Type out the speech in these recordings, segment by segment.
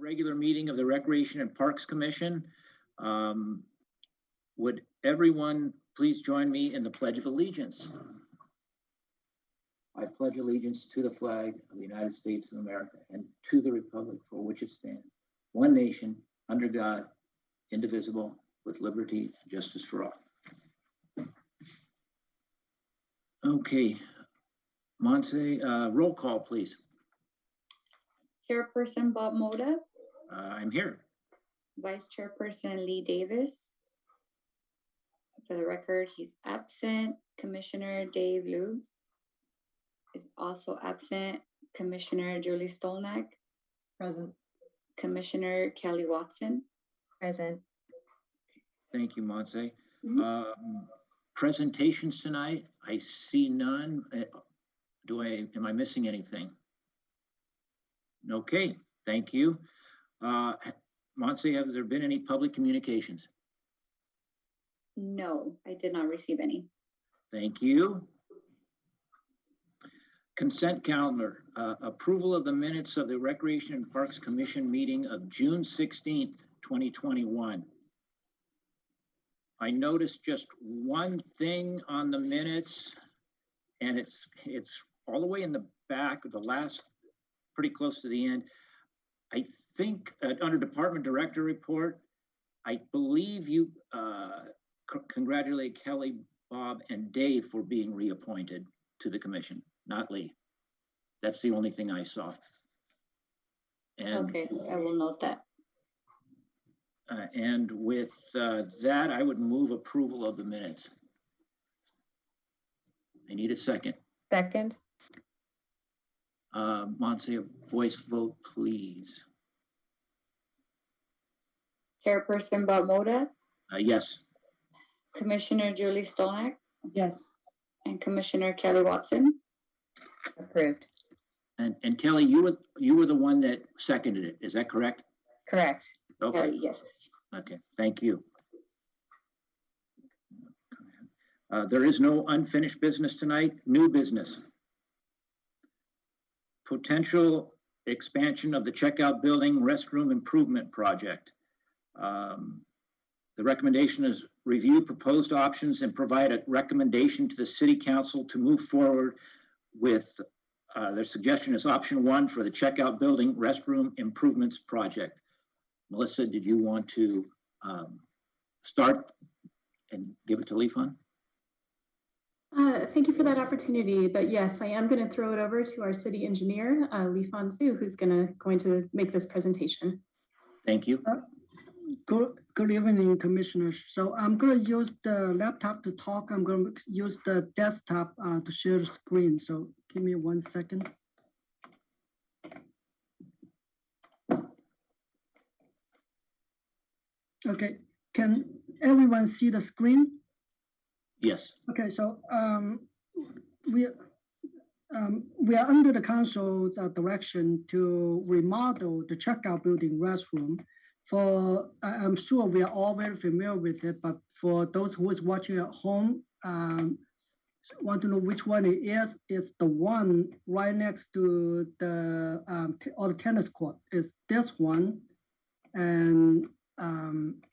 regular meeting of the Recreation and Parks Commission. Would everyone please join me in the Pledge of Allegiance? I pledge allegiance to the flag of the United States of America and to the republic for which it stands, one nation, under God, indivisible, with liberty and justice for all. Okay, Monse, roll call, please. Chairperson Bob Moda. I'm here. Vice Chairperson Lee Davis. For the record, he's absent. Commissioner Dave Lubes is also absent. Commissioner Julie Stolnak. Present. Commissioner Kelly Watson. Present. Thank you, Monse. Presentations tonight, I see none. Am I missing anything? Okay, thank you. Monse, have there been any public communications? No, I did not receive any. Thank you. Consent calendar, approval of the minutes of the Recreation and Parks Commission meeting of June 16th, 2021. I noticed just one thing on the minutes, and it's all the way in the back of the last, pretty close to the end. I think under Department Director report, I believe you congratulate Kelly, Bob, and Dave for being reappointed to the commission, not Lee. That's the only thing I saw. And, okay, I will note that. and with that, I would move approval of the minutes. I need a second. Second. Monse, a voice vote, please. Chairperson Bob Moda. Yes. Commissioner Julie Stolnak. Yes. And Commissioner Kelly Watson. Approved. And Kelly, you were the one that seconded it. Is that correct? Correct. Okay. Yes. Okay. Thank you. There is no unfinished business tonight. New business. Potential expansion of the checkout building restroom improvement project. The recommendation is review proposed options and provide a recommendation to the City Council to move forward with their suggestion is option 1 for the checkout building restroom improvements project. Melissa, did you want to start and give it to Leafon? Thank you for that opportunity, but yes, I am going to throw it over to our city engineer, Leafon Su, who's going to make this presentation. Thank you. Good evening, commissioners. So I'm going to use the laptop to talk. I'm going to use the desktop to share the screen. So give me 1 second. Okay, can everyone see the screen? Yes. Okay, so we are under the council's direction to remodel the checkout building restroom. I'm sure we are all very familiar with it, but for those who is watching at home, want to know which one it is, it's the one right next to the tennis court. It's this one, and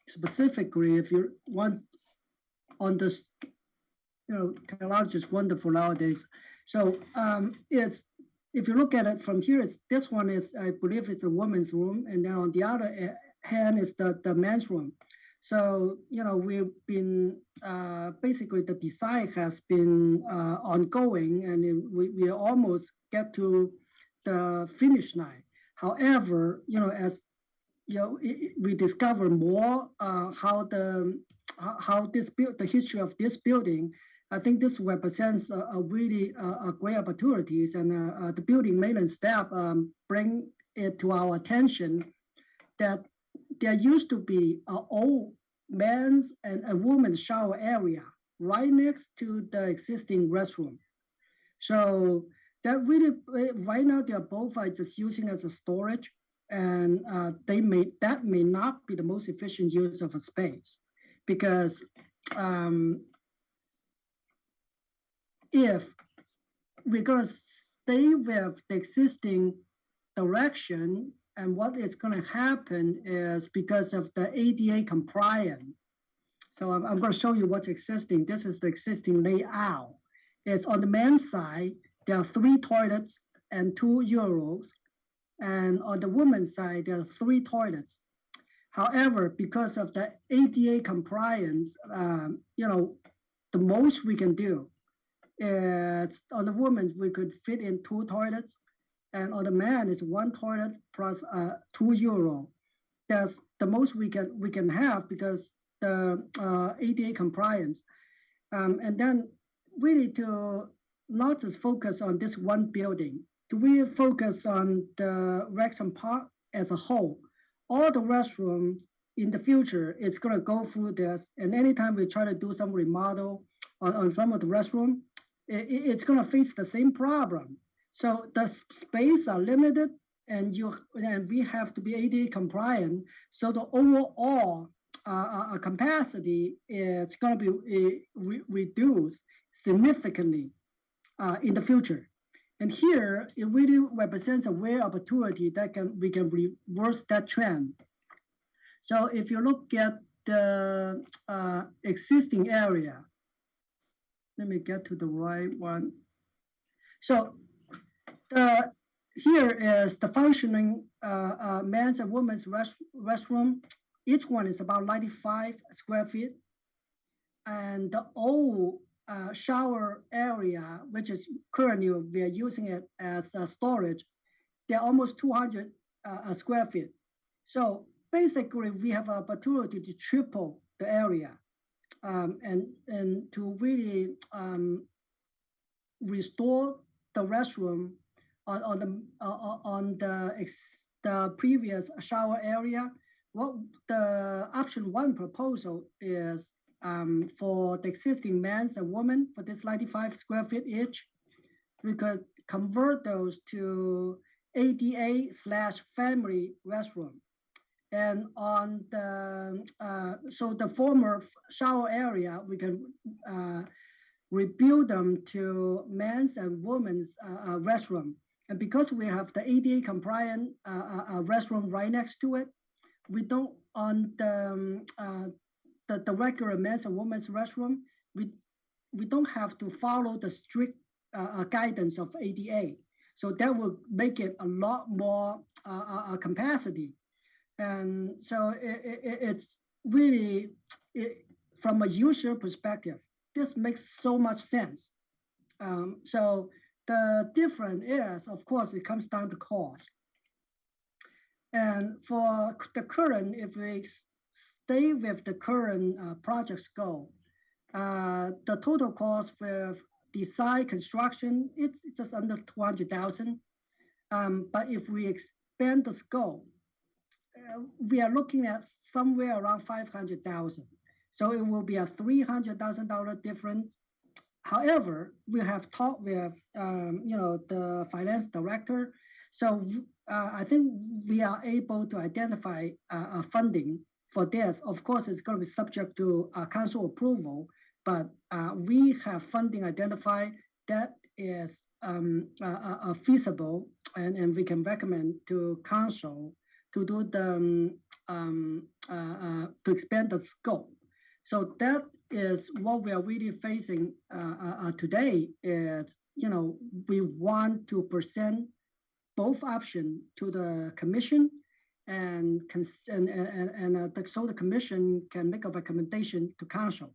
specifically, if you want on this, technology is wonderful nowadays. So it's, if you look at it from here, it's this one is, I believe it's a woman's room, and then on the other hand is the men's room. So, we've been, basically the design has been ongoing, and we almost get to the finish line. However, as we discover more how the history of this building, I think this represents a really great opportunities, and the building maintenance staff bring it to our attention that there used to be an old men's and a woman's shower area right next to the existing restroom. So that really, right now they're both just using as a storage, and that may not be the most efficient use of a space, because if we're going to stay with the existing direction And what is going to happen is because of the ADA compliance. So I'm going to show you what's existing. This is the existing layout. It's on the men's side, there are 3 toilets and 2 urinals. And on the women's side, there are 3 toilets. However, because of the ADA compliance, the most we can do is on the women's, we could fit in 2 toilets. And on the man is 1 toilet plus 2 urinal. That's the most we can have because the ADA compliance. And then really to not just focus on this one building, to really focus on the Restroom Park as a whole. All the restroom in the future is going to go through this. And anytime we try to do some remodel on some of the restroom, it's going to face the same problem. So the space are limited, and we have to be ADA compliant. So the overall capacity is going to be reduced significantly in the future. And here, it really represents a rare opportunity that we can reverse that trend. So if you look at the existing area, let me get to the right one. So here is the functioning men's and women's restroom. Each one is about 95 square feet. And the old shower area, which is currently we are using it as storage, they're almost 200 square feet. So basically, we have an opportunity to triple the area and to really restore the restroom on the previous shower area. What the option 1 proposal is for the existing men's and women for this 95 square feet each, we could convert those to ADA/family restroom. And on the, so the former shower area, we can rebuild them to men's and women's restroom. And because we have the ADA compliant restroom right next to it, we don't, on the regular men's and women's restroom, we don't have to follow the strict guidance of ADA. So that will make it a lot more capacity. And so it's really, from a user perspective, this makes so much sense. So the difference is, of course, it comes down to cost. And for the current, if we stay with the current project scope, the total cost for design construction, it's just under 200,000. But if we expand the scope, we are looking at somewhere around 500,000. So it will be a $300,000 difference. However, we have talked with the finance director. So I think we are able to identify funding for this. Of course, it's going to be subject to council approval, but we have funding identified that is feasible, and we can recommend to council to do the to expand the scope. So that is what we are really facing today. Is we want to present both options to the commission, and so the commission can make a recommendation to council.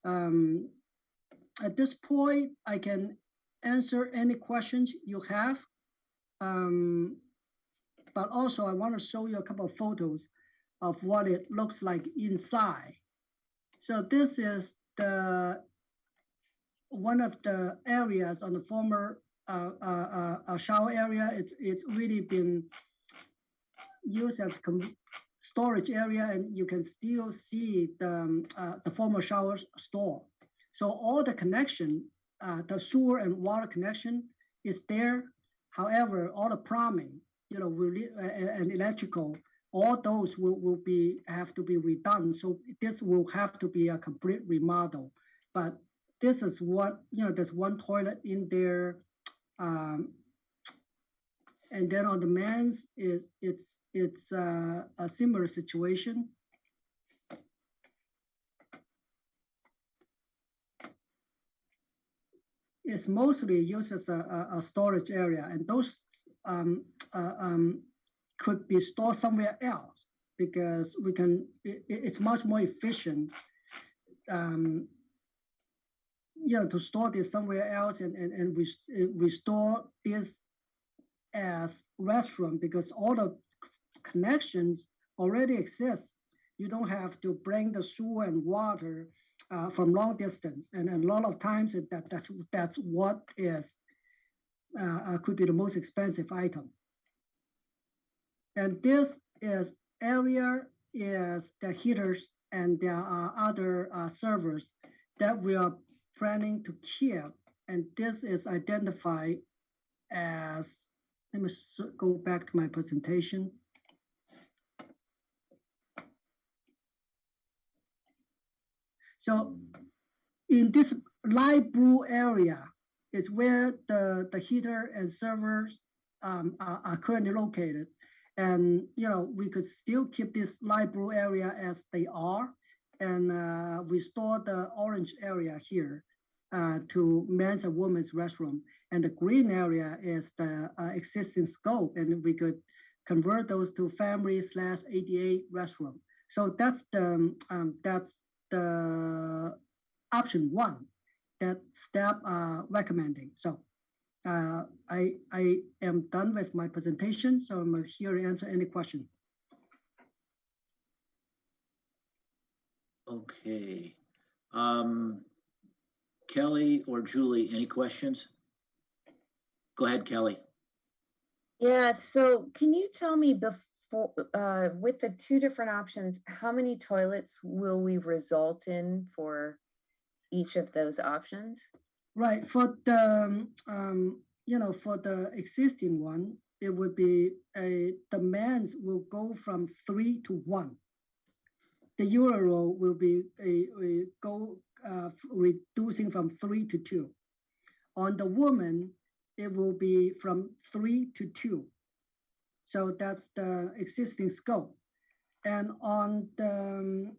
At this point, I can answer any questions you have. But also I want to show you a couple of photos of what it looks like inside. So this is one of the areas on the former shower area. It's really been used as storage area, and you can still see the former shower store. So all the connection, the sewer and water connection is there. However, all the plumbing, and electrical, all those will have to be redone. So this will have to be a complete remodel. But this is what, there's one toilet in there. And then on the men's, it's a similar situation. It's mostly used as a storage area, and those could be stored somewhere else because it's much more efficient, to store this somewhere else and restore this as restroom because all the connections already exist. You don't have to bring the sewer and water from long distance, and a lot of times that's what is could be the most expensive item. And this area is the heaters, and there are other servers that we are planning to keep, and this is identified as. Let me go back to my presentation. So in this light blue area is where the heater and servers are currently located. And, we could still keep this light blue area as they are and restore the orange area here to men's and women's restroom. And the green area is the existing scope, and we could convert those to family/ADA restroom. So that's the option one that staff are recommending. So I am done with my presentation, so I'm here to answer any question. Okay. Kelly or Julie, any questions? Go ahead, Kelly. Yeah, so can you tell me before, with the two different options, how many toilets will we result in for each of those options? Right, for the, for the existing one, it would be the men's will go from 3 to 1. The Euro will be reducing from 3 to 2. On the woman, it will be from 3 to 2. So that's the existing scope. And on the,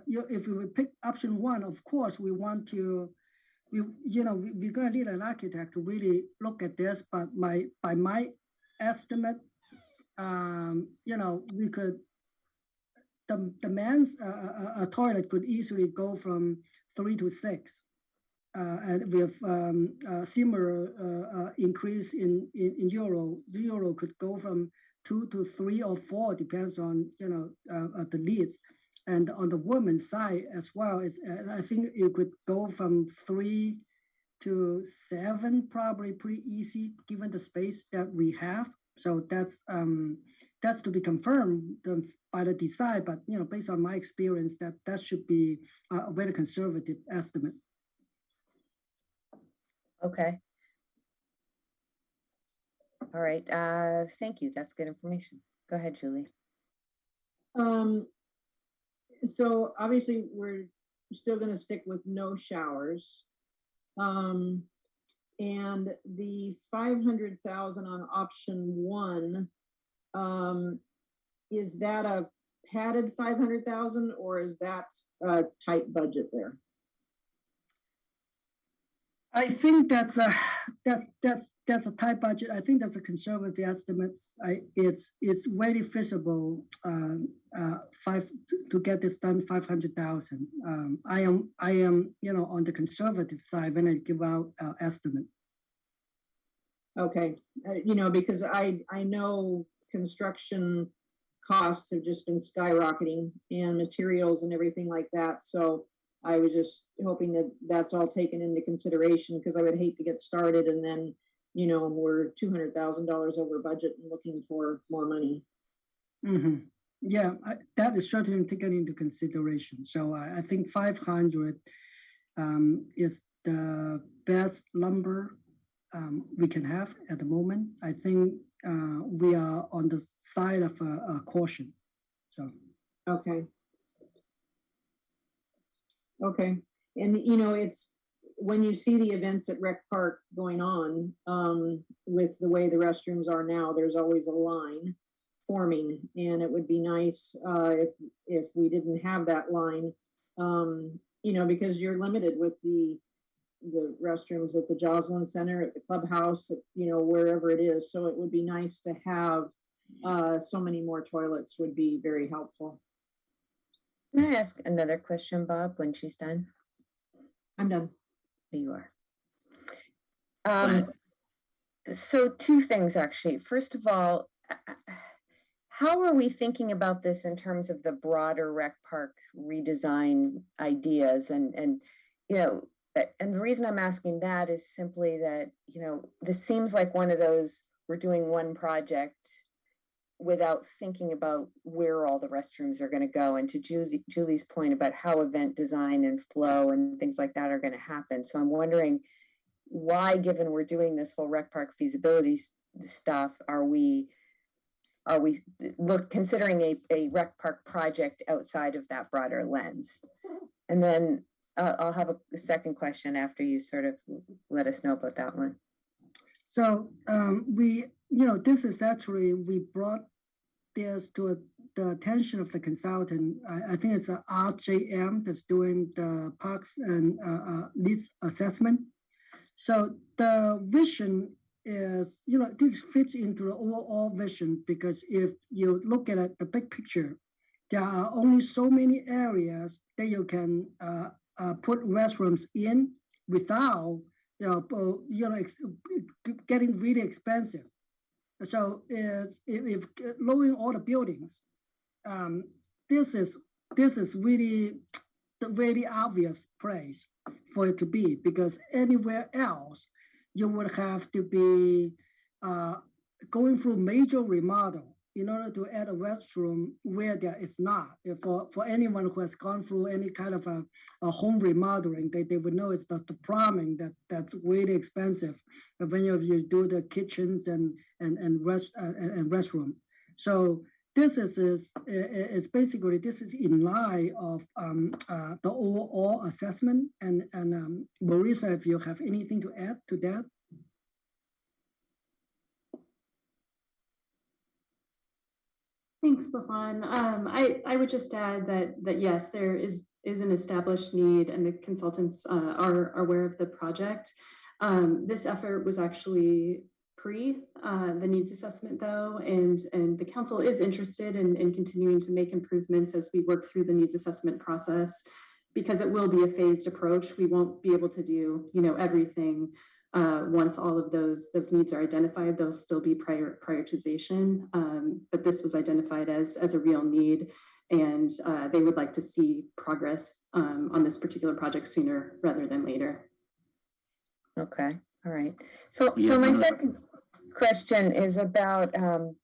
if we pick option one, of course, we want to, we're gonna need an architect to really look at this, but by my estimate, we could, the men's toilet could easily go from 3 to 6. And with similar increase in Euro, the Euro could go from 2 to 3 or 4, depends on the needs. And on the women's side as well, I think it could go from 3 to 7, probably pretty easy given the space that we have. So that's to be confirmed by the design, but based on my experience, that should be a very conservative estimate. Okay. All right, thank you. That's good information. Go ahead, Julie. So obviously we're still gonna stick with no showers. And the 500,000 on option one, is that a padded 500,000 or is that a tight budget there? I think that's a tight budget. I think that's a conservative estimate. It's very feasible to get this done 500,000. I am on the conservative side when I give out estimate. Okay, because I know construction costs have just been skyrocketing and materials and everything like that. So I was just hoping that that's all taken into consideration because I would hate to get started and then, we're $200,000 over budget and looking for more money. Mm-hmm. Yeah, that is certainly taken into consideration. So I think 500 is the best number we can have at the moment. I think we are on the side of caution. So okay. And it's when you see the events at Rec Park going on, with the way the restrooms are now, there's always a line forming, and it would be nice, if we didn't have that line, because you're limited with the restrooms at the Joslin Center, at the clubhouse, wherever it is. So it would be nice to have so many more toilets would be very helpful. Can I ask another question, Bob, when she's done? I'm done. There you are. So two things, actually. First of all, how are we thinking about this in terms of the broader rec park redesign ideas? And the reason I'm asking that is simply that, this seems like one of those, we're doing one project without thinking about where all the restrooms are going to go. And to Julie's point about how event design and flow and things like that are going to happen. So I'm wondering why, given we're doing this whole rec park feasibility stuff, are we considering a rec park project outside of that broader lens? And then I'll have a second question after you sort of let us know about that one. So this is actually, we brought this to the attention of the consultant. I think it's a RJM that's doing the parks and needs assessment. So the vision is, this fits into the overall vision, because if you look at it, the big picture, there are only so many areas that you can put restrooms in without getting really expensive. So if lowering all the buildings, this is really the very obvious place for it to be, because anywhere else you would have to be going through major remodel in order to add a restroom where there is not. For anyone who has gone through any kind of a home remodeling, they would know it's the plumbing that's really expensive when you do the kitchens and restroom. So this is basically, this is in line of the overall assessment. And Marisa, if you have anything to add to that. Thanks, LaFawn. I would just add that yes, there is an established need, and the consultants are aware of the project. This effort was actually pre the needs assessment, though, and the council is interested in continuing to make improvements as we work through the needs assessment process, because it will be a phased approach. We won't be able to do everything. Once all of those needs are identified, there'll still be prioritization, but this was identified as a real need, and they would like to see progress on this particular project sooner rather than later. Okay, all right. So Yeah, my second question is about, and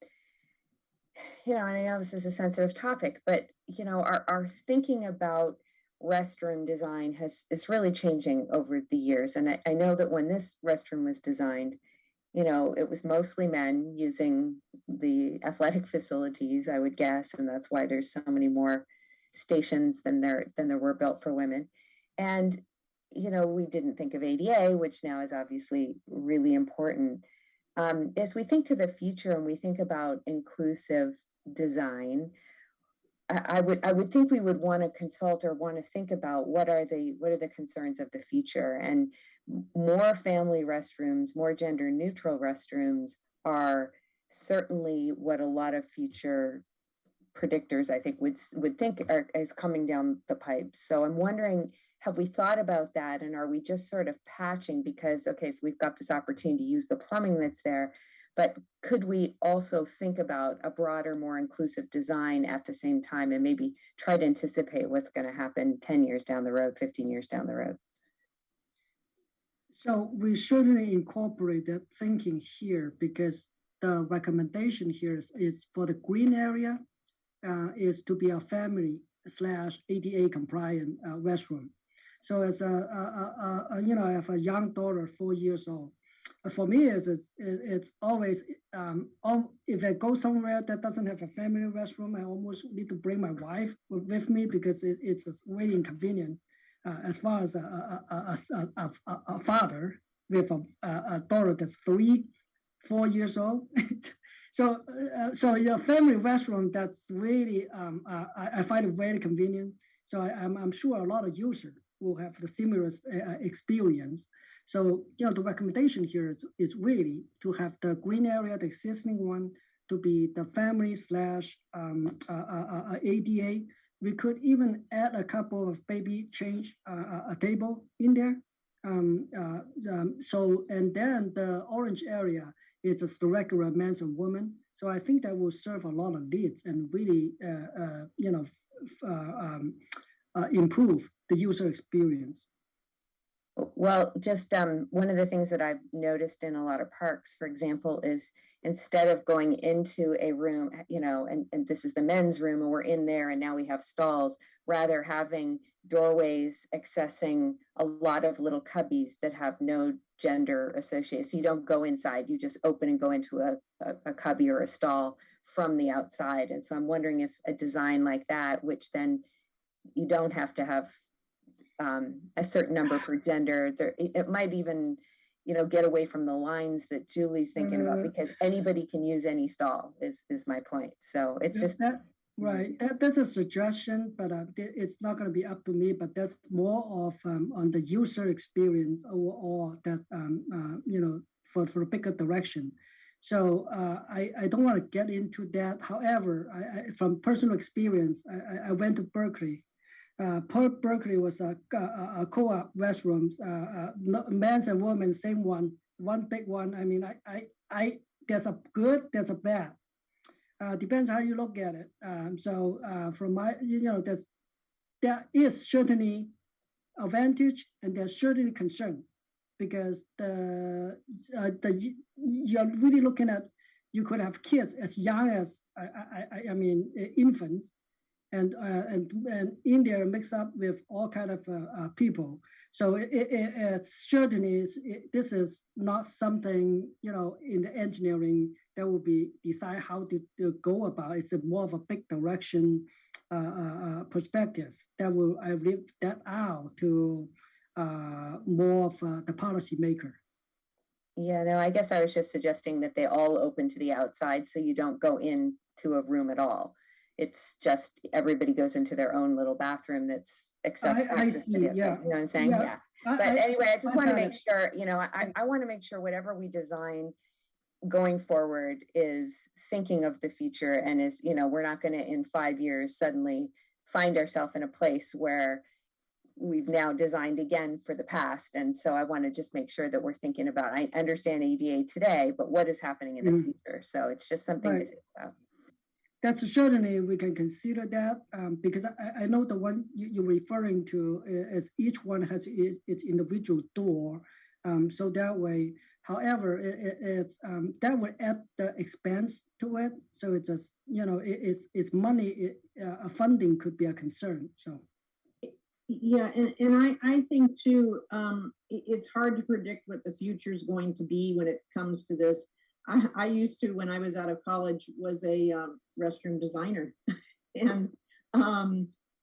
I know this is a sensitive topic, but our thinking about restroom design is really changing over the years. And I know that when this restroom was designed, it was mostly men using the athletic facilities, I would guess, and that's why there's so many more stations than there were built for women. And we didn't think of ADA, which now is obviously really important. As we think to the future and we think about inclusive design, I would think we would want to consult or want to think about what are the concerns of the future. And more family restrooms, more gender neutral restrooms are certainly what a lot of future predictors, I think, would think is coming down the pipe. So I'm wondering, have we thought about that? And are we just sort of patching because, okay, so we've got this opportunity to use the plumbing that's there, but could we also think about a broader, more inclusive design at the same time and maybe try to anticipate what's going to happen 10 years down the road, 15 years down the road? So we certainly incorporate that thinking here, because the recommendation here is for the green area is to be a family/ADA compliant restroom. So as I have a young daughter, 4 years old. For me, it's always, if I go somewhere that doesn't have a family restroom, I almost need to bring my wife with me because it's really inconvenient as far as a father with a daughter that's 4 years old. So your family restaurant, that's really, I find it very convenient. So I'm sure a lot of users will have the similar experience. So, the recommendation here is really to have the green area, the existing one, to be the family slash ADA. We could even add a couple of baby change a table in there. So, and then the orange area is just the regular men's and women. So I think that will serve a lot of needs and really, improve the user experience. Well, just one of the things that I've noticed in a lot of parks, for example, is instead of going into a room, and this is the men's room and we're in there and now we have stalls, rather having doorways accessing a lot of little cubbies that have no gender associated. So you don't go inside, you just open and go into a cubby or a stall from the outside. And so I'm wondering if a design like that, which then you don't have to have a certain number per gender, it might even, get away from the lines that Julie's thinking about, because anybody can use any stall is my point. So it's just that, right. That's a suggestion, but it's not going to be up to me. But that's more of on the user experience overall. That for a bigger direction. So I don't want to get into that. However, from personal experience, I went to Berkeley. Berkeley was a co-op restrooms, men's and women, same one big one. I mean, I there's a good, there's a bad. Depends how you look at it. So from my, there is certainly advantage and there's certainly concern, because you're really looking at, you could have kids as young as I mean infants. And in there mixed up with all kind of people. So it's certainly this is not something in the engineering that will be decide how to go about. It's more of a big direction perspective that will I leave that out to more of the policy maker. Yeah, no, I guess I was just suggesting that they all open to the outside, so you don't go into a room at all. It's just everybody goes into their own little bathroom that's accessible. I see, yeah. You know what I'm saying? Yeah. But anyway, I just want to make sure, I want to make sure whatever we design going forward is thinking of the future, and is, we're not going to in 5 years suddenly find ourselves in a place where we've now designed again for the past. And so I want to just make sure that we're thinking about, I understand ADA today, but what is happening in the future? So it's just something to think about. That's certainly we can consider that, because I know the one you're referring to is each one has its individual door. So that way, however, it's that would add the expense to it. So it's just, it's money, funding could be a concern, so. Yeah, and I think too, it's hard to predict what the future is going to be when it comes to this. I used to, when I was out of college, was a restroom designer and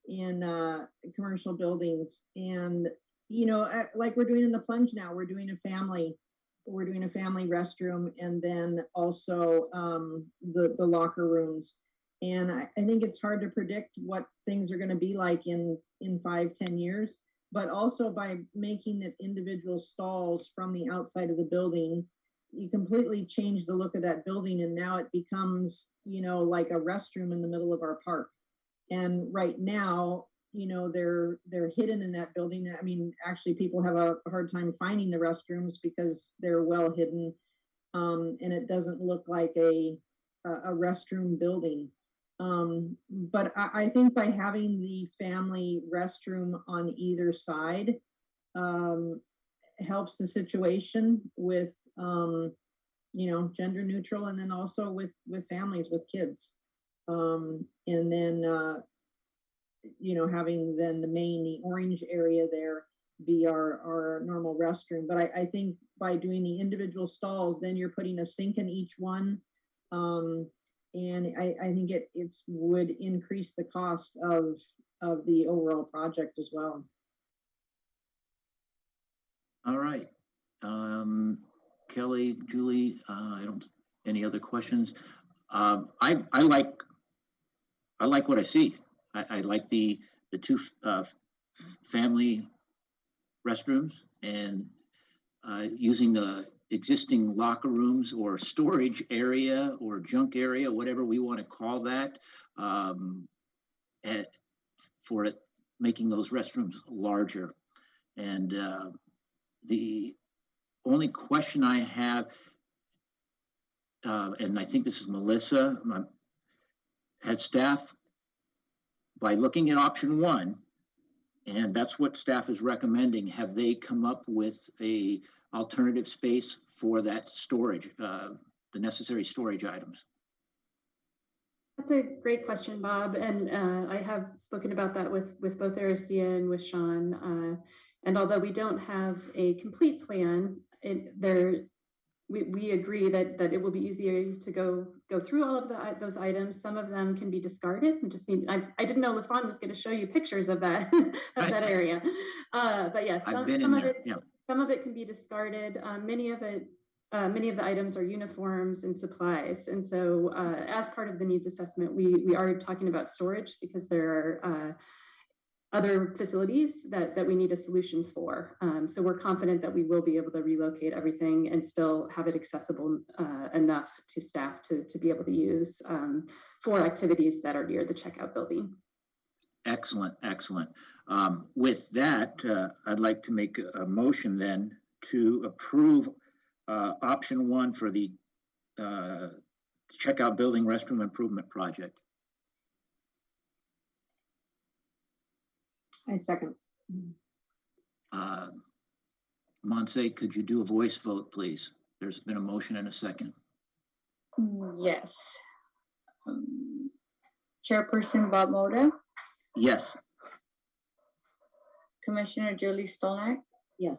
in commercial buildings. And, like we're doing in the plunge now, we're doing a family restroom, and then also the locker rooms. And I think it's hard to predict what things are going to be like in 5-10 years, but also by making it individual stalls from the outside of the building, you completely change the look of that building, and now it becomes, like a restroom in the middle of our park. And right now, they're hidden in that building. I mean, actually, people have a hard time finding the restrooms because they're well hidden, and it doesn't look like a restroom building. But I think by having the family restroom on either side helps the situation with gender neutral, and then also with families with kids, and then having then the orange area there be our normal restroom. But I think by doing the individual stalls, then you're putting a sink in each one, and I think it would increase the cost of the overall project as well. All right. Kelly, Julie, any other questions? I like what I see. I like the two family restrooms and using the existing locker rooms or storage area or junk area, whatever we want to call that, for it, making those restrooms larger. And the only question I have, and I think this is Melissa, has staff, by looking at option one, and that's what staff is recommending, have they come up with a alternative space for that storage, the necessary storage items? That's a great question, Bob. And I have spoken about that with both Aricia and with Sean. And although we don't have a complete plan, we agree that it will be easier to go through all of those items. Some of them can be discarded and just need. I didn't know LaFawn was going to show you pictures of that of that area. But yes, I've been in there. Yeah. Some of it can be discarded. Many of the items are uniforms and supplies. And so as part of the needs assessment, we are talking about storage because there are other facilities that we need a solution for. So we're confident that we will be able to relocate everything and still have it accessible enough to staff to be able to use for activities that are near the checkout building. Excellent, excellent. With that, I'd like to make a motion then to approve option one for the checkout building restroom improvement project. I second. Monse, could you do a voice vote, please? There's been a motion and a second. Yes. Chairperson Bob Moda, Yes. Commissioner Julie Stolnak, Yes.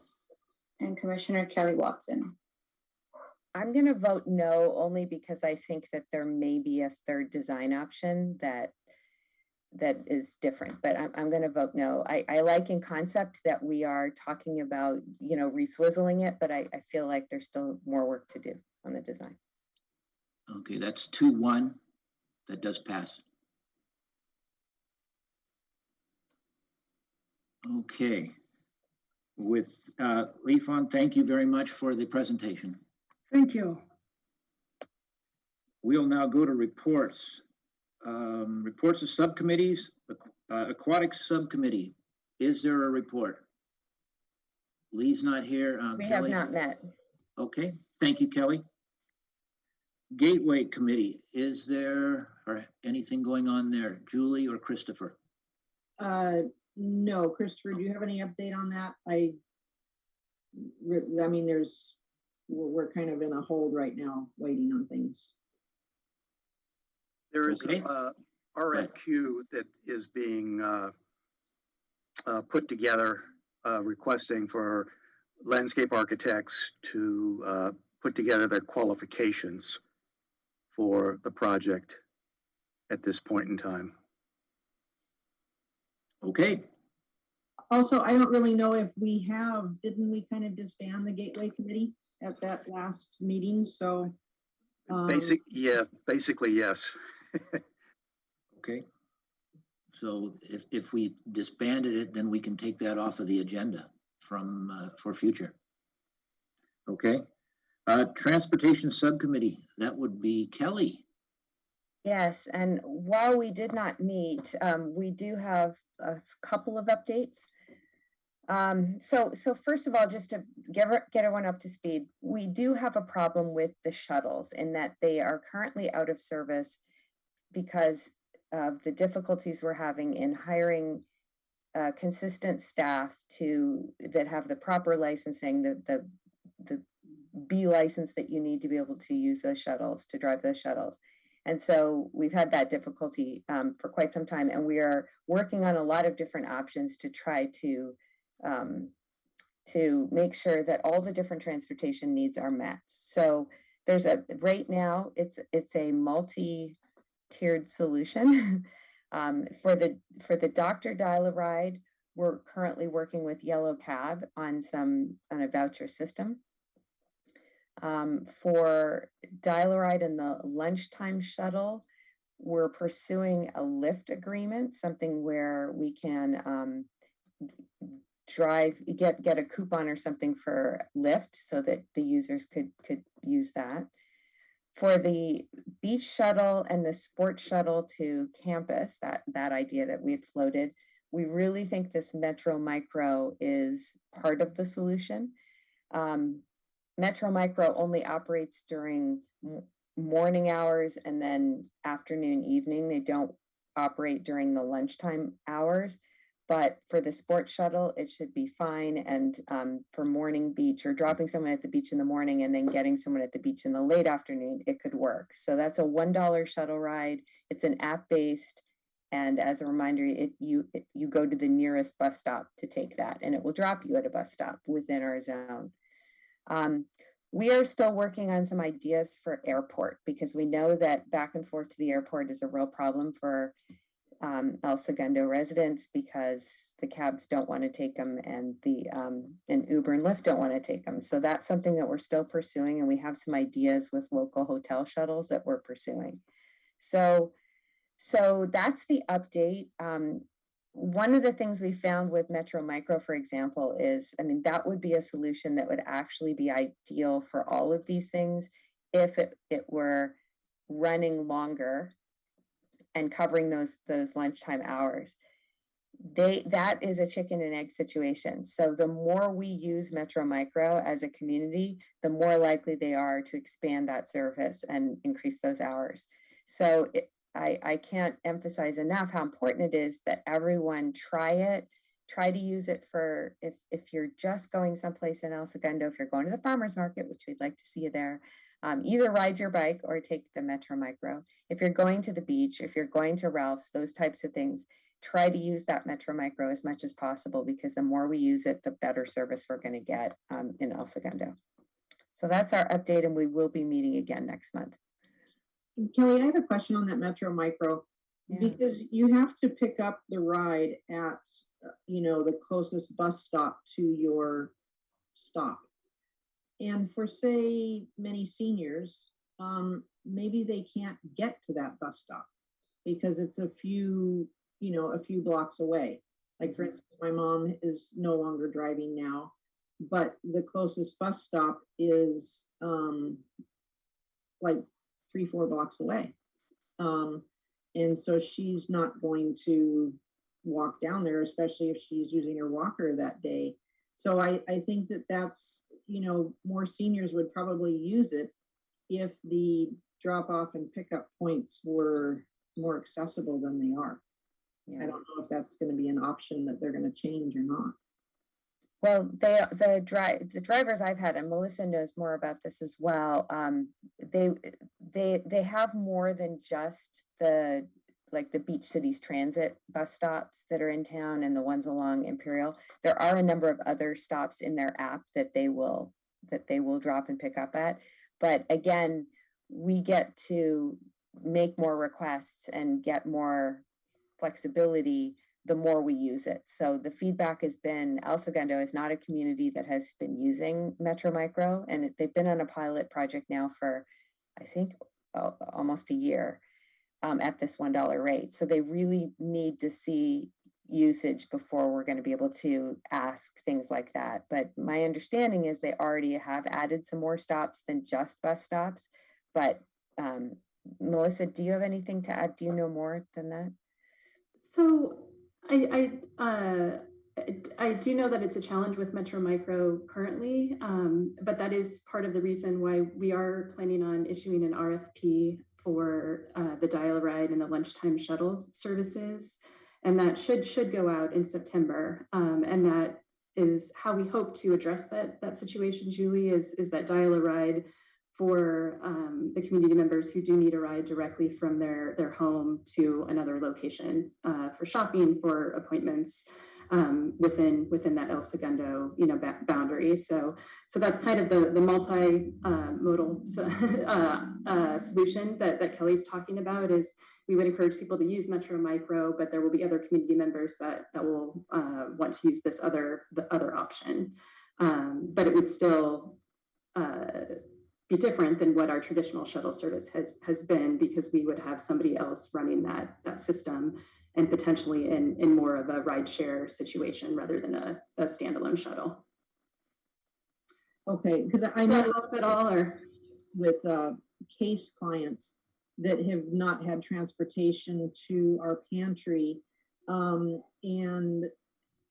and Commissioner Kelly Watson. I'm going to vote no, only because I think that there may be a third design option that is different, but I'm going to vote no. I like in concept that we are talking about, re-swizzling it, but I feel like there's still more work to do on the design. Okay, that's 2-1. That does pass. Okay. With LaFawn, thank you very much for the presentation. Thank you. We'll now go to reports. Reports of subcommittees. Aquatic Subcommittee. Is there a report? Lee's not here. We Kelly? have not met. Okay, thank you, Kelly. Gateway Committee. Is there anything going on there? Julie or Christopher? No, Christopher, do you have any update on that? I mean, we're kind of in a hold right now, waiting on things. There is Okay. a RFQ that is being put together, requesting for landscape architects to put together their qualifications for the project at this point in time. Okay. Also, I don't really know if didn't we kind of disband the Gateway Committee at that last meeting? So Basically, yes. Okay. So if we disbanded it, then we can take that off of the agenda for future. Okay. Transportation Subcommittee, that would be Kelly. Yes, and while we did not meet, we do have a couple of updates. So first of all, just to get everyone up to speed, we do have a problem with the shuttles in that they are currently out of service because of the difficulties we're having in hiring consistent staff that have the proper licensing, the B license that you need to be able to use those shuttles, to drive those shuttles. And so we've had that difficulty for quite some time, and we are working on a lot of different options to try to make sure that all the different transportation needs are met. So right now it's a multi-tiered solution. For the Dr. Dial-A-Ride, we're currently working with Yellow Cab on a voucher system. For Dial-A-Ride and the lunchtime shuttle, we're pursuing a Lyft agreement, something where we can get a coupon or something for Lyft so that the users could use that. For the beach shuttle and the sports shuttle to campus, that idea that we had floated, we really think this Metro Micro is part of the solution. Metro Micro only operates during morning hours and then afternoon, evening. They don't operate during the lunchtime hours. But for the sports shuttle, it should be fine. And for morning beach or dropping someone at the beach in the morning and then getting someone at the beach in the late afternoon, it could work. So that's a $1 shuttle ride. It's an app-based. And as a reminder, you go to the nearest bus stop to take that, and it will drop you at a bus stop within our zone. We are still working on some ideas for airport, because we know that back and forth to the airport is a real problem for El Segundo residents, because the cabs don't want to take them and and Uber and Lyft don't want to take them. So that's something that we're still pursuing, and we have some ideas with local hotel shuttles that we're pursuing. So that's the update. One of the things we found with Metro Micro, for example, is, that would be a solution that would actually be ideal for all of these things if it were running longer and covering those lunchtime hours. That is a chicken and egg situation. So the more we use Metro Micro as a community, the more likely they are to expand that service and increase those hours. So I can't emphasize enough how important it is that everyone try to use it for, if you're just going someplace in El Segundo, if you're going to the farmer's market, which we'd like to see you there, either ride your bike or take the Metro Micro. If you're going to the beach, if you're going to Ralph's, those types of things, try to use that Metro Micro as much as possible, because the more we use it, the better service we're going to get in El Segundo. So that's our update, and we will be meeting again next month. Kelly, I have a question on that Metro Micro, because you have to pick up the ride at, the closest bus stop to your stop. And for, say, many seniors, maybe they can't get to that bus stop because it's a few blocks away. Like, for instance, my mom is no longer driving now, but the closest bus stop is like 3-4 blocks away. And so she's not going to walk down there, especially if she's using her walker that day. So I think that's, more seniors would probably use it if the drop off and pickup points were more accessible than they are. Yeah. I don't know if that's going to be an option that they're going to change or not. Well, the drivers I've had, and Melissa knows more about this as well, they have more than just the Beach Cities Transit bus stops that are in town and the ones along Imperial. There are a number of other stops in their app that they will drop and pick up at. But again, we get to make more requests and get more flexibility the more we use it. So the feedback has been, El Segundo is not a community that has been using Metro Micro, and they've been on a pilot project now for, I think, almost a year at this $1 rate. So they really need to see usage before we're going to be able to ask things like that. But my understanding is they already have added some more stops than just bus stops. But Melissa, do you have anything to add? Do you know more than that? So I do know that it's a challenge with Metro Micro currently, but that is part of the reason why we are planning on issuing an RFP for the Dial-A-Ride and the lunchtime shuttle services, and that should go out in September. And that is how we hope to address that situation, Julie, is that Dial-A-Ride for the community members who do need a ride directly from their home to another location for shopping, for appointments. within that El Segundo, boundary. So that's kind of the multi-modal solution that Kelly's talking about. Is we would encourage people to use Metro Micro, but there will be other community members that will want to use the other option. But it would still be different than what our traditional shuttle service has been, because we would have somebody else running that system, and potentially in more of a ride share situation rather than a standalone shuttle. Okay, because I know help at all, or with case clients that have not had transportation to our pantry, and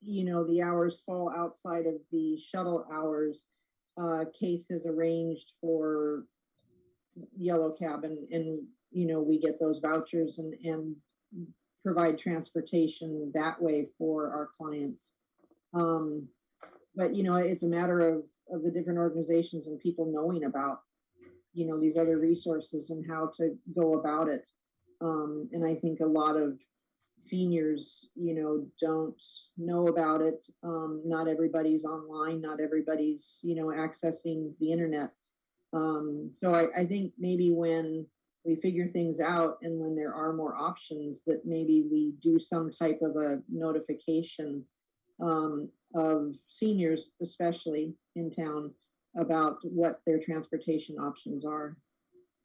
the hours fall outside of the shuttle hours. Case has arranged for Yellow Cab, and we get those vouchers and provide transportation that way for our clients. But it's a matter of the different organizations and people knowing about these other resources and how to go about it. And I think a lot of seniors don't know about it. Not everybody's online, not everybody's accessing the internet. So I think maybe when we figure things out and when there are more options, that maybe we do some type of a notification of seniors, especially in town, about what their transportation options are.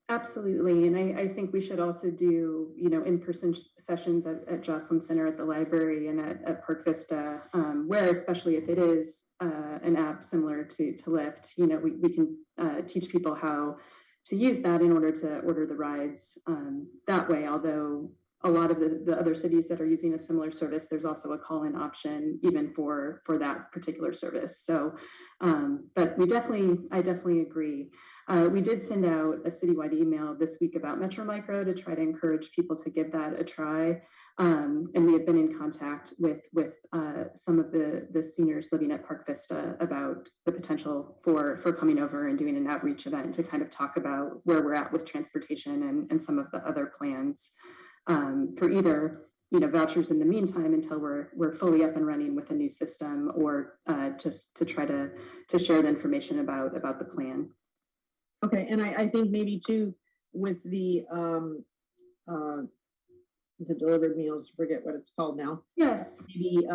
Absolutely. And I think we should also do, in-person sessions at Jocelyn Center, at the library, and at Park Vista, where, especially if it is an app similar to Lyft, we can teach people how to use that in order to order the rides that way. Although a lot of the other cities that are using a similar service, there's also a call-in option even for that particular service. So, but I definitely agree. We did send out a citywide email this week about Metro Micro to try to encourage people to give that a try. And we have been in contact with some of the seniors living at Park Vista about the potential for coming over and doing an outreach event to kind of talk about where we're at with transportation and some of the other plans for either vouchers in the meantime until we're fully up and running with a new system, or just to try to share the information about the plan. Okay, and I think maybe too with the delivered meals, forget what it's called now. Yes. Maybe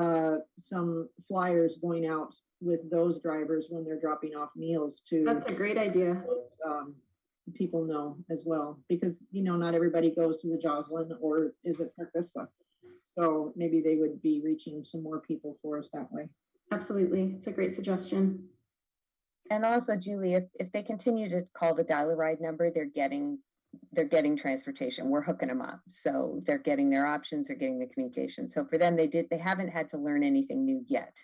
some flyers going out with those drivers when they're dropping off meals to. That's a great idea. People know as well, because not everybody goes to the Jocelyn or is it Park Vista. So maybe they would be reaching some more people for us that way. Absolutely, it's a great suggestion. And also, Julie, if they continue to call the dial-a-ride number, they're getting getting transportation. We're hooking them up. So they're getting their options, they're getting the communication. So for them, they haven't had to learn anything new yet,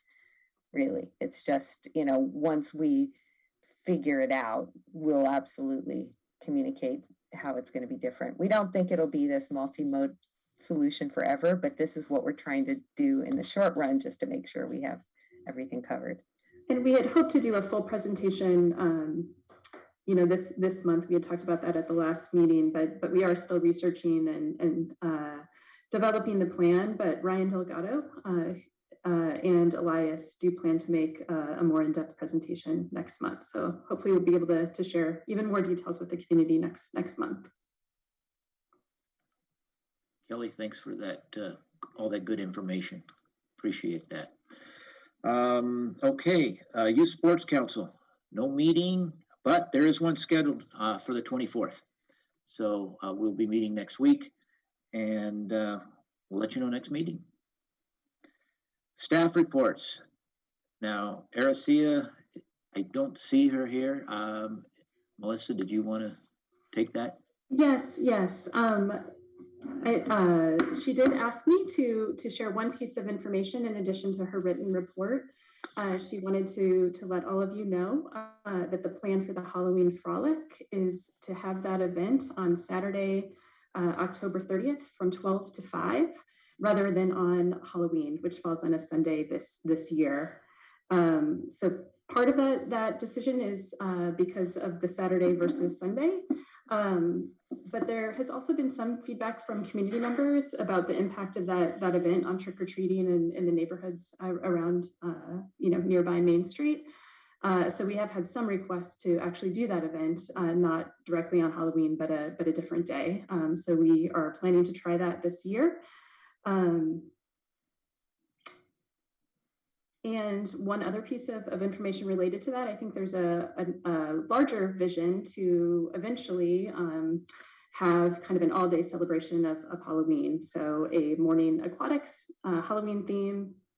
really. It's just, you know, once we figure it out, we'll absolutely communicate how it's going to be different. We don't think it'll be this multi-mode solution forever, but this is what we're trying to do in the short run, just to make sure we have everything covered. And we had hoped to do a full presentation, you know, this month. We had talked about that at the last meeting, but we are still researching and developing the plan. But Ryan Delgado and Elias do plan to make a more in-depth presentation next month. So hopefully we'll be able to share even more details with the community next month. Kelly, thanks for that, all that good information. Appreciate that. Okay, Youth Sports Council, no meeting, but there is one scheduled for the 24th. So we'll be meeting next week, and we'll let you know next meeting. Staff reports. Now, Aracia, I don't see her here. Melissa, did you want to take that? Yes. She did ask me to share one piece of information in addition to her written report. She wanted to let all of you know that the plan for the Halloween Frolic is to have that event on Saturday, October 30th from 12 to 5, rather than on Halloween, which falls on a Sunday this year. So Part of that decision is because of the Saturday versus Sunday. But there has also been some feedback from community members about the impact of that event on trick-or-treating in the neighborhoods around, nearby Main Street. So we have had some requests to actually do that event, not directly on Halloween, but a different day. So we are planning to try that this year. And one other piece of information related to that, I think there's a larger vision to eventually have kind of an all-day celebration of Halloween. So a morning aquatics, Halloween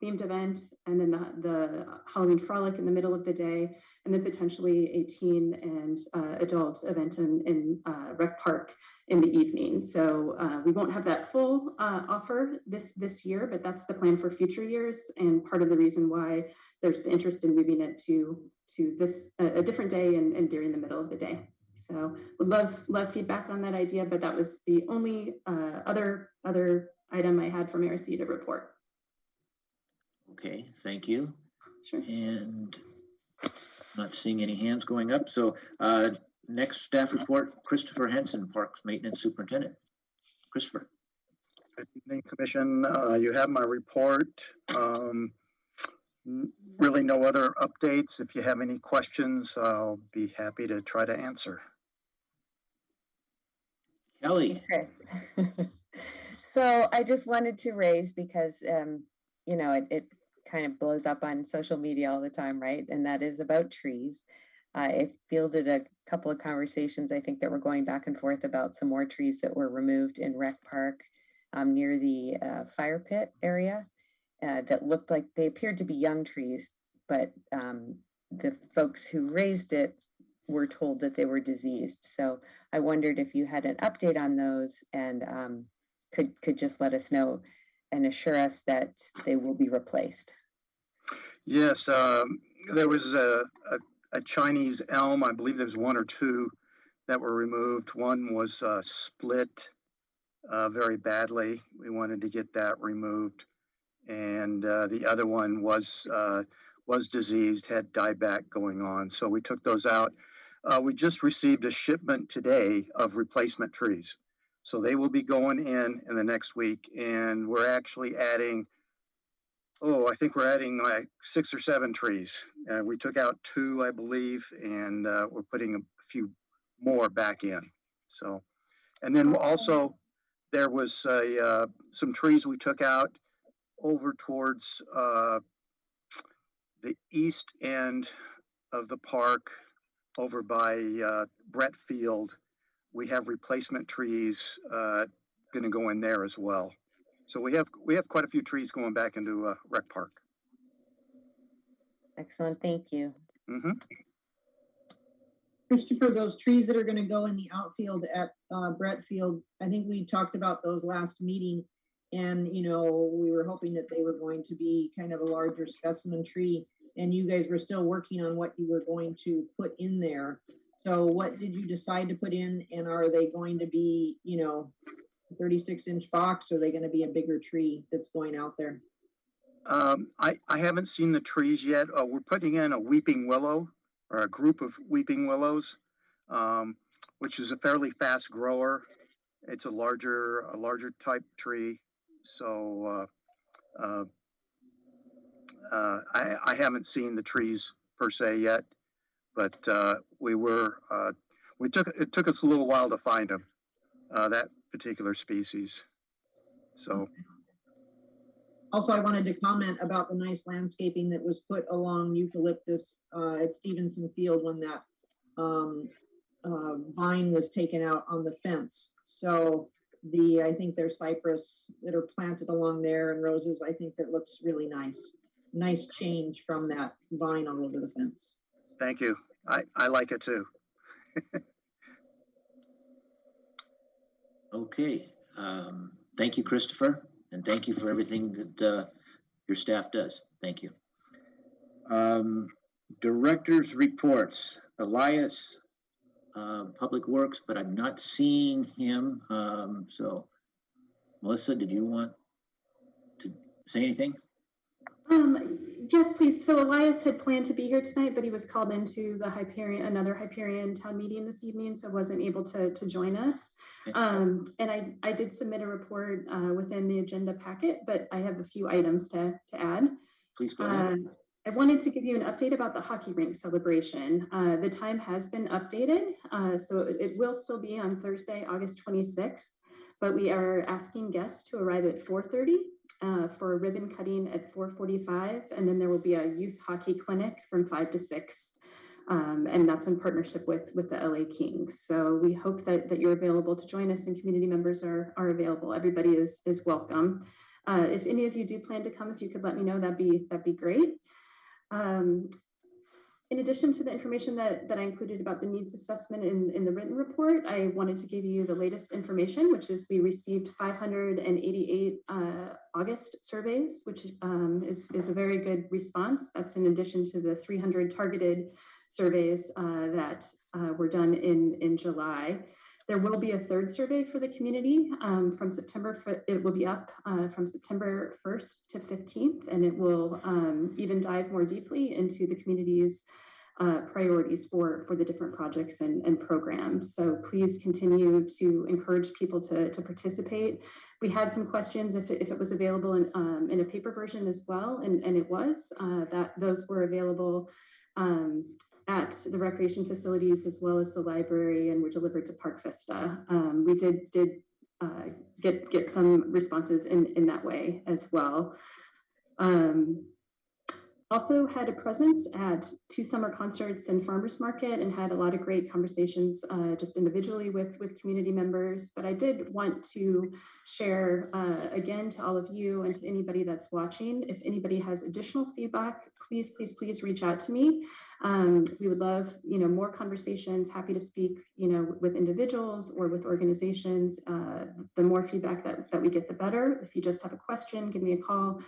themed event, and then the Halloween frolic in the middle of the day, and then potentially a teen and adult event in Rec Park in the evening. So we won't have that full offer this year, but that's the plan for future years, and part of the reason why there's the interest in moving it to this a different day and during the middle of the day. So would love feedback on that idea, but that was the only other item I had from ARC to report. Okay, thank you. Sure. And not seeing any hands going up. So next staff report, Christopher Henson, Parks Maintenance Superintendent. Christopher. Good evening, Commission. You have my report. Really no other updates. If you have any questions, I'll be happy to try to answer. Kelly. Chris. So I just wanted to raise because, it kind of blows up on social media all the time, right? And that is about trees. I fielded a couple of conversations, I think, that were going back and forth about some more trees that were removed in Rec Park near the fire pit area that looked like they appeared to be young trees, but the folks who raised it were told that they were diseased. So I wondered if you had an update on those and could just let us know and assure us that they will be replaced. Yes, there was a Chinese elm. I believe there's one or two that were removed. One was split very badly. We wanted to get that removed. And the other one was diseased, had dieback going on. So we took those out. We just received a shipment today of replacement trees. So they will be going in the next week. And we're actually adding, I think we're adding like 6 or 7 trees. We took out 2, I believe, and we're putting a few more back in. So, and then also there was some trees we took out over towards the east end of the park, over by Brett Field. We have replacement trees going to go in there as well. So we have quite a few trees going back into Rec Park. Excellent, thank you. Mm-hmm. Christopher, those trees that are going to go in the outfield at Brett Field, I think we talked about those last meeting, and we were hoping that they were going to be kind of a larger specimen tree, and you guys were still working on what you were going to put in there. So what did you decide to put in, and are they going to be, 36-inch box, or are they going to be a bigger tree that's going out there? I haven't seen the trees yet. We're putting in a weeping willow, or a group of weeping willows, which is a fairly fast grower. It's a larger type tree. So I haven't seen the trees per se yet, but it took us a little while to find them, that particular species. So. Also, I wanted to comment about the nice landscaping that was put along eucalyptus at Stevenson Field when that vine was taken out on the fence. So I think there's cypress that are planted along there and roses. I think that looks really nice. Nice change from that vine all over the fence. Thank you. I like it too. Okay. Thank you, Christopher. And thank you for everything that your staff does. Thank you. Director's reports. Elias, Public Works, but I'm not seeing him. So, Melissa, did you want to say anything? Yes, please. So Elias had planned to be here tonight, but he was called into the another Hyperion town meeting this evening, so wasn't able to join us. And I did submit a report within the agenda packet, but I have a few items to add. Please go ahead. I wanted to give you an update about the hockey rink celebration. The time has been updated, so it will still be on Thursday, August 26th, but we are asking guests to arrive at 4:30 for a ribbon cutting at 4:45, and then there will be a youth hockey clinic from 5 to 6. And that's in partnership with the LA Kings. So we hope that you're available to join us and community members are available. Everybody is welcome. If any of you do plan to come, if you could let me know, that'd be great. In addition to the information that I included about the needs assessment in the written report, I wanted to give you the latest information, which is we received 588 August surveys, which is a very good response. That's in addition to the 300 targeted surveys that were done in July. There will be a third survey for the community from September. It will be up from September 1st to 15th, and it will even dive more deeply into the community's priorities for the different projects and programs. So please continue to encourage people to participate. We had some questions if it was available in a paper version as well, and it was. Those were available at the recreation facilities as well as the library, and were delivered to Park Vista. We did get some responses in that way as well. Also had a presence at 2 summer concerts and farmers market, and had a lot of great conversations just individually with community members. But I did want to share again to all of you and to anybody that's watching, if anybody has additional feedback, please reach out to me. We would love, more conversations, happy to speak, with individuals or with organizations. The more feedback that we get, the better. If you just have a question, give me a call.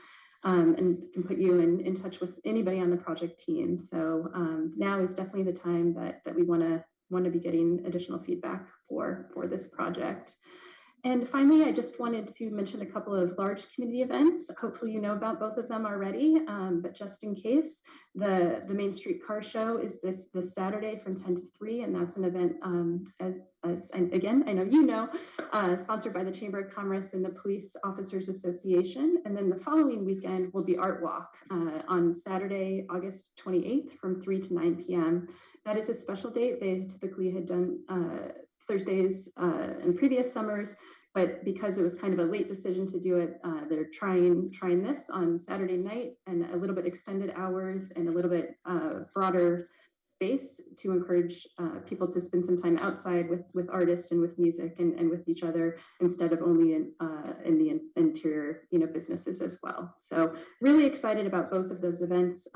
And can put you in touch with anybody on the project team. So now is definitely the time that we want to be getting additional feedback for this project. And finally, I just wanted to mention a couple of large community events. Hopefully you know about both of them already, but just in case, the Main Street Car Show is this Saturday from 10 to 3, and that's an event, and again, I know you know, sponsored by the Chamber of Commerce and the Police Officers Association. And then the following weekend will be Art Walk on Saturday, August 28th from 3 to 9 p.m. That is a special date. They typically had done Thursdays in previous summers, but because it was kind of a late decision to do it, they're trying this on Saturday night, and a little bit extended hours and a little bit broader space to encourage people to spend some time outside with artists and with music and with each other, instead of only in the interior businesses as well. So really excited about both of those events.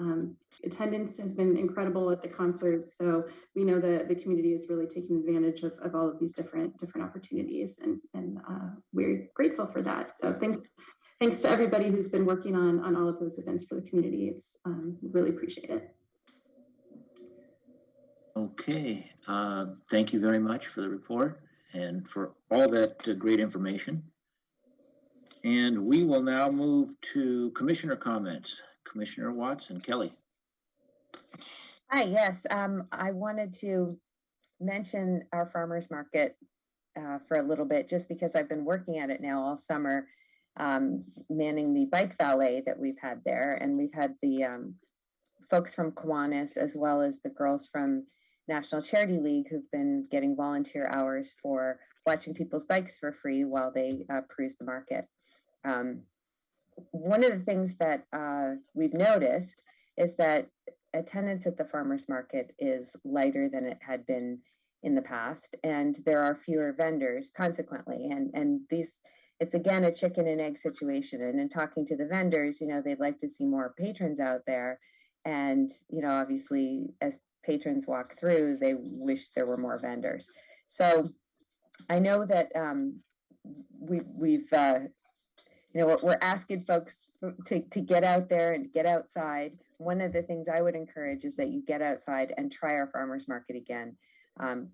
Attendance has been incredible at the concert, so we know the community is really taking advantage of all of these different opportunities, and we're grateful for that. So thanks to everybody who's been working on all of those events for the community. It's really appreciate it. Okay, thank you very much for the report and for all that great information. And we will now move to commissioner comments. Commissioner Watts and Kelly. Hi, yes, I wanted to mention our farmers market for a little bit, just because I've been working at it now all summer, manning the bike valet that we've had there. And we've had the folks from Kiwanis, as well as the girls from National Charity League, who've been getting volunteer hours for watching people's bikes for free while they peruse the market. One of the things that we've noticed is that attendance at the farmers market is lighter than it had been in the past, and there are fewer vendors consequently. And it's again a chicken and egg situation. And in talking to the vendors, they'd like to see more patrons out there. And, obviously, as patrons walk through, they wish there were more vendors. So I know that we're asking folks to get out there and get outside. One of the things I would encourage is that you get outside and try our farmers market again.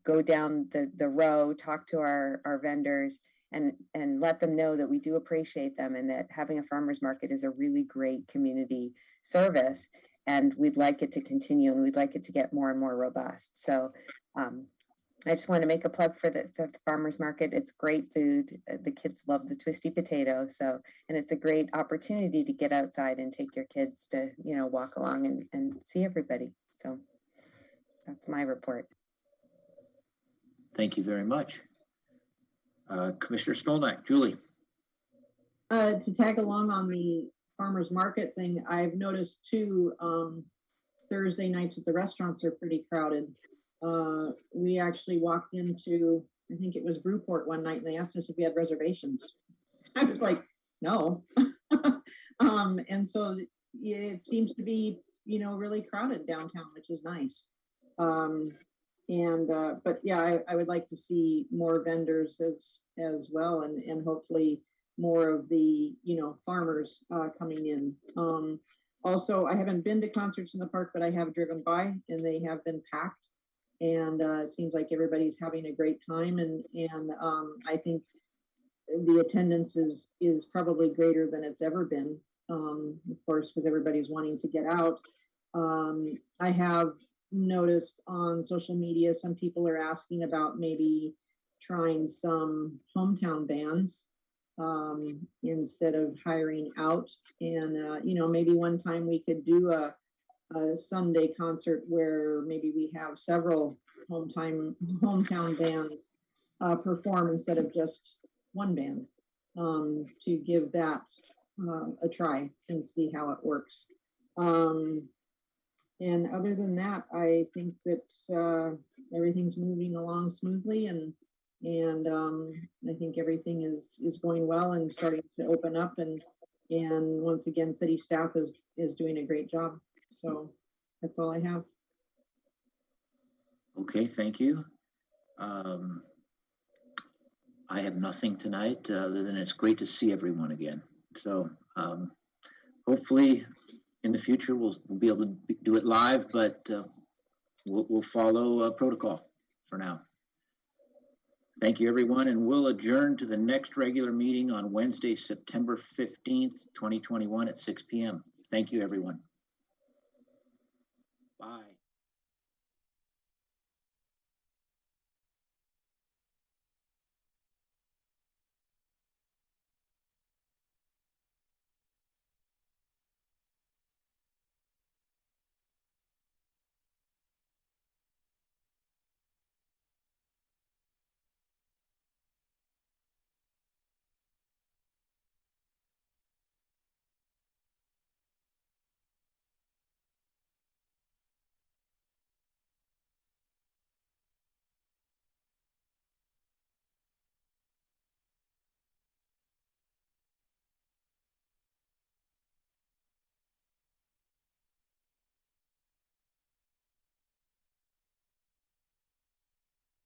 Go down the row, talk to our vendors, and let them know that we do appreciate them and that having a farmer's market is a really great community service. And we'd like it to continue and we'd like it to get more and more robust. So I just want to make a plug for the farmer's market. It's great food. The kids love the twisty potato. So, and it's a great opportunity to get outside and take your kids to, you know, walk along and see everybody. So that's my report. Thank you very much. Commissioner Stolnak, Julie. To tag along on the farmer's market thing, I've noticed too, Thursday nights at the restaurants are pretty crowded. We actually walked into, I think it was Brewport one night, and they asked us if we had reservations. I was like, no. And so it seems to be, you know, really crowded downtown, which is nice. But yeah, I would like to see more vendors as well, and hopefully more of the, you know, farmers coming in. Also, I haven't been to concerts in the park, but I have driven by and they have been packed. And it seems like everybody's having a great time, and I think the attendance is probably greater than it's ever been, of course, because everybody's wanting to get out. I have noticed on social media some people are asking about maybe trying some hometown bands instead of hiring out, and you know, maybe one time we could do a Sunday concert where maybe we have several hometown bands perform instead of just one band, to give that a try and see how it works. And other than that, I think that everything's moving along smoothly, and I think everything is going well and starting to open up, and once again, city staff is doing a great job. So that's all I have. Okay, thank you. I have nothing tonight other than it's great to see everyone again. So hopefully in the future we'll be able to do it live, but we'll follow protocol for now. Thank you, everyone, and we'll adjourn to the next regular meeting on Wednesday, September 15th, 2021 at 6 p.m. Thank you, everyone. Bye.